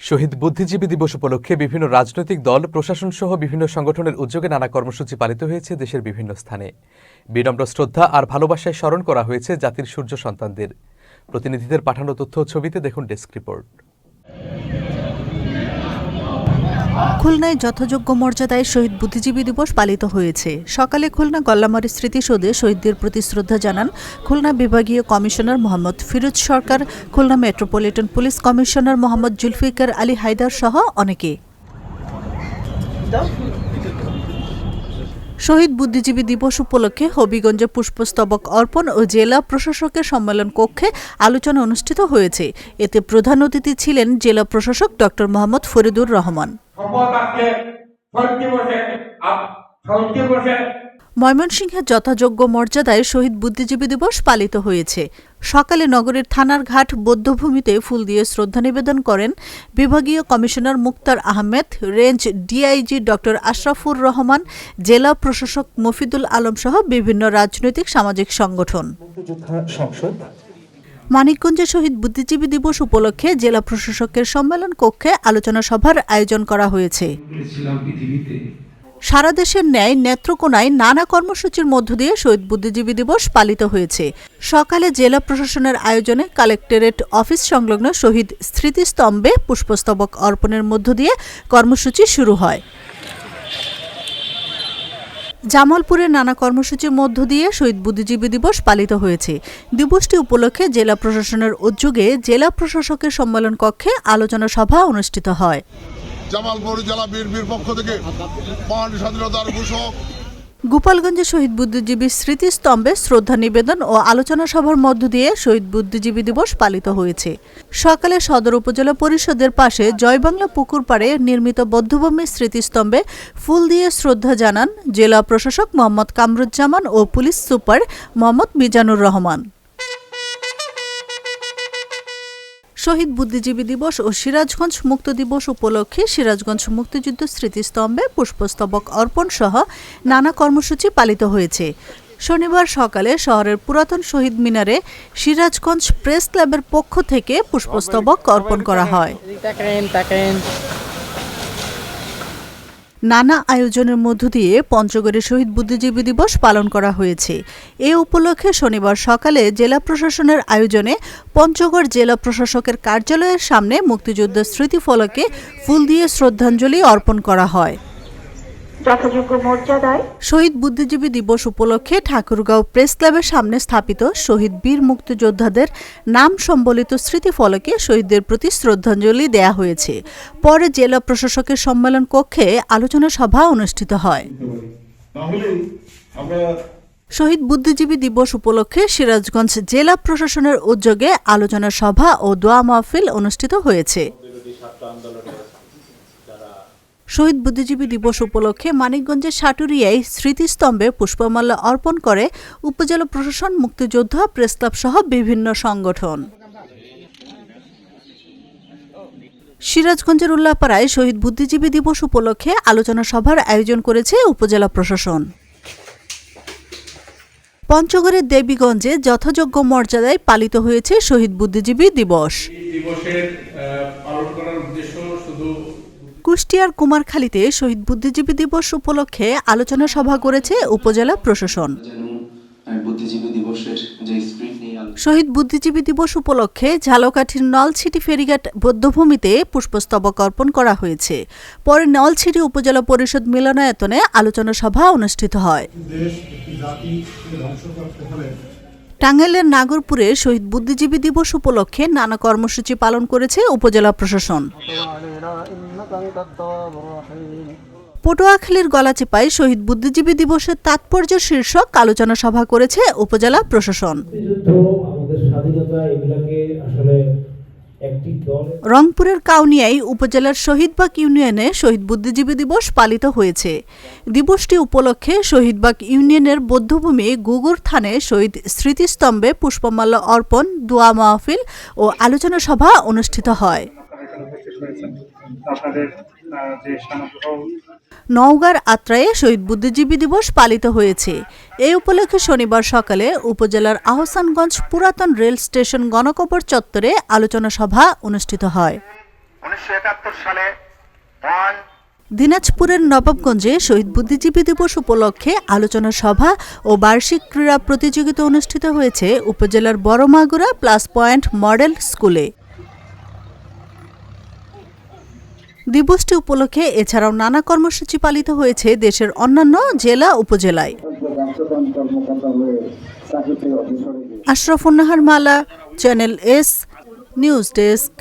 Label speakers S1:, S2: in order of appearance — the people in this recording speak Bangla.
S1: শহীদ বুদ্ধিজীবী দিবস উপলক্ষে বিভিন্ন রাজনৈতিক দল প্রশাসন সহ বিভিন্ন সংগঠনের উদ্যোগে নানা কর্মসূচি পালিত হয়েছে দেশের বিভিন্ন স্থানে। বিনম্র শ্রদ্ধা আর ভালোবাসায় স্মরণ করা হয়েছে জাতির সূর্য সন্তানদের। প্রতিনিধিদের পাঠানো তথ্য ও ছবিতে দেখুন ডেস্ক রিপোর্ট।
S2: খুলনায় যথাযোগ্য মর্যাদায় শহীদ বুদ্ধিজীবী দিবস পালিত হয়েছে। সকালে খুলনা গল্লামারী স্মৃতিসৌধে শহীদদের প্রতি শ্রদ্ধা জানান খুলনা বিভাগীয় commissioner Mohammad Firoz Sarkar, Khulna metropolitan police commissioner Mohammad Zulfiqar Ali Haider সহ অনেকে। শহীদ বুদ্ধিজীবী দিবস উপলক্ষে হবিগঞ্জে পুষ্পস্তবক অর্পণ ও জেলা প্রশাসকের সম্মেলন কক্ষে আলোচনা অনুষ্ঠিত হয়েছে। এতে প্রধান অতিথি ছিলেন জেলা প্রশাসক ডক্টর মোহাম্মদ ফরিদুর রহমান। ময়মনসিংহে যথাযোগ্য মর্যাদায় শহীদ বুদ্ধিজীবী দিবস পালিত হয়েছে। সকালে নগরের থানার ঘাট বৌদ্ধভূমিতে ফুল দিয়ে শ্রদ্ধা নিবেদন করেন বিভাগীয় commissioner Muktar Ahmed, range DIG doctor Ashrafur Rahman, জেলা প্রশাসক মফিদুল আলম সহ বিভিন্ন রাজনৈতিক সামাজিক সংগঠন। মানিকগঞ্জে শহীদ বুদ্ধিজীবী দিবস উপলক্ষে জেলা প্রশাসকের সম্মেলন কক্ষে আলোচনা সভার আয়োজন করা হয়েছে। সারা দেশের ন্যায় নেত্রকোনায় নানা কর্মসূচির মধ্য দিয়ে শহীদ বুদ্ধিজীবী দিবস পালিত হয়েছে। সকালে জেলা প্রশাসনের আয়োজনে কালেক্টরেট অফিস সংলগ্ন শহীদ স্মৃতিস্তম্ভে পুষ্পস্তবক অর্পণের মধ্য দিয়ে কর্মসূচি শুরু হয়। জামালপুরে নানা কর্মসূচির মধ্য দিয়ে শহীদ বুদ্ধিজীবী দিবস পালিত হয়েছে। দিবসটি উপলক্ষে জেলা প্রশাসনের উদ্যোগে জেলা প্রশাসকের সম্মেলন কক্ষে আলোচনা সভা অনুষ্ঠিত হয়।
S3: জামালপুর জেলা বিএনপির পক্ষ থেকে মহান স্বাধীনতার ঘোষক
S2: গোপালগঞ্জে শহীদ বুদ্ধিজীবী স্মৃতিস্তম্ভে শ্রদ্ধা নিবেদন ও আলোচনা সভার মধ্য দিয়ে শহীদ বুদ্ধিজীবী দিবস পালিত হয়েছে। সকালে সদর উপজেলা পরিষদের পাশে জয়বাংলা পুকুর পাড়ে নির্মিত বৌদ্ধভূমি স্মৃতিস্তম্ভে ফুল দিয়ে শ্রদ্ধা জানান জেলা প্রশাসক মোহাম্মদ কামরুজ্জামান ও পুলিশ সুপার মোহাম্মদ মিজানুর রহমান। শহীদ বুদ্ধিজীবী দিবস ও সিরাজগঞ্জ মুক্ত দিবস উপলক্ষে সিরাজগঞ্জ মুক্তিযুদ্ধ স্মৃতিস্তম্ভে পুষ্পস্তবক অর্পণ সহ নানা কর্মসূচি পালিত হয়েছে। শনিবার সকালে শহরের পুরাতন শহীদ মিনারে সিরাজগঞ্জ প্রেস ক্লাবের পক্ষ থেকে পুষ্পস্তবক অর্পণ করা হয়। নানা আয়োজনের মধ্য দিয়ে পঞ্চগড়ে শহীদ বুদ্ধিজীবী দিবস পালন করা হয়েছে। এ উপলক্ষে শনিবার সকালে জেলা প্রশাসনের আয়োজনে পঞ্চগড় জেলা প্রশাসকের কার্যালয়ের সামনে মুক্তিযুদ্ধ স্মৃতিফলকে ফুল দিয়ে শ্রদ্ধাঞ্জলি অর্পণ করা হয়। শহীদ বুদ্ধিজীবী দিবস উপলক্ষে ঠাকুরগাঁও প্রেস ক্লাবের সামনে স্থাপিত শহীদ বীর মুক্তিযোদ্ধাদের নাম সম্বলিত স্মৃতিফলকে শহীদদের প্রতি শ্রদ্ধাঞ্জলি দেয়া হয়েছে। পরে জেলা প্রশাসকের সম্মেলন কক্ষে আলোচনা সভা অনুষ্ঠিত হয়। শহীদ বুদ্ধিজীবী দিবস উপলক্ষে সিরাজগঞ্জ জেলা প্রশাসনের উদ্যোগে আলোচনা সভা ও দোয়া মাহফিল অনুষ্ঠিত হয়েছে। শহীদ বুদ্ধিজীবী দিবস উপলক্ষে মানিকগঞ্জের সাটুরিয়ায় স্মৃতিস্তম্ভে পুষ্পমাল্য অর্পণ করে উপজেলা প্রশাসন, মুক্তিযোদ্ধা প্রেসক্লাব সহ বিভিন্ন সংগঠন। সিরাজগঞ্জের উল্লাপাড়ায় শহীদ বুদ্ধিজীবী দিবস উপলক্ষে আলোচনা সভার আয়োজন করেছে উপজেলা প্রশাসন। পঞ্চগড়ের দেবীগঞ্জে যথাযোগ্য মর্যাদায় পালিত হয়েছে শহীদ বুদ্ধিজীবী দিবস। কুষ্টিয়ার কুমারখালীতে শহীদ বুদ্ধিজীবী দিবস উপলক্ষে আলোচনা সভা করেছে উপজেলা প্রশাসন। শহীদ বুদ্ধিজীবী দিবস উপলক্ষে ঝালকাঠির নলছিটি ফেরিঘাট বৌদ্ধভূমিতে পুষ্পস্তবক অর্পণ করা হয়েছে। পরে নলছিটি উপজেলা পরিষদ মিলনায়তনে আলোচনা সভা অনুষ্ঠিত হয়। টাঙ্গাইলের নাগরপুরে শহীদ বুদ্ধিজীবী দিবস উপলক্ষে নানা কর্মসূচি পালন করেছে উপজেলা প্রশাসন। পটুয়াখালীর গলাচিপায় শহীদ বুদ্ধিজীবী দিবসের তাৎপর্য শীর্ষক আলোচনা সভা করেছে উপজেলা প্রশাসন। রংপুরের কাউনিয়ায় উপজেলার শহীদবাগ ইউনিয়নে শহীদ বুদ্ধিজীবী দিবস পালিত হয়েছে। দিবসটি উপলক্ষে শহীদবাগ ইউনিয়নের বৌদ্ধভূমি গুগুর থানে শহীদ স্মৃতিস্তম্ভে পুষ্পমাল্য অর্পণ, দোয়া মাহফিল ও আলোচনা সভা অনুষ্ঠিত হয়। নওগাঁর আত্রায়ে শহীদ বুদ্ধিজীবী দিবস পালিত হয়েছে। এই উপলক্ষে শনিবার সকালে উপজেলার আহসানগঞ্জ পুরাতন রেল স্টেশন গণকবর চত্বরে আলোচনা সভা অনুষ্ঠিত হয়।
S4: 1971 সালে
S2: দিনাজপুরের নবাবগঞ্জে শহীদ বুদ্ধিজীবী দিবস উপলক্ষে আলোচনা সভা ও বার্ষিক ক্রীড়া প্রতিযোগিতা অনুষ্ঠিত হয়েছে উপজেলার বড়মাগুরা প্লাস পয়েন্ট মডেল স্কুলে। দিবসটি উপলক্ষে এছাড়াও নানা কর্মসূচি পালিত হয়েছে দেশের অন্যান্য জেলা উপজেলায়। আশরাফুন্নাহার মালা, চ্যানেল এস, নিউজ ডেস্ক।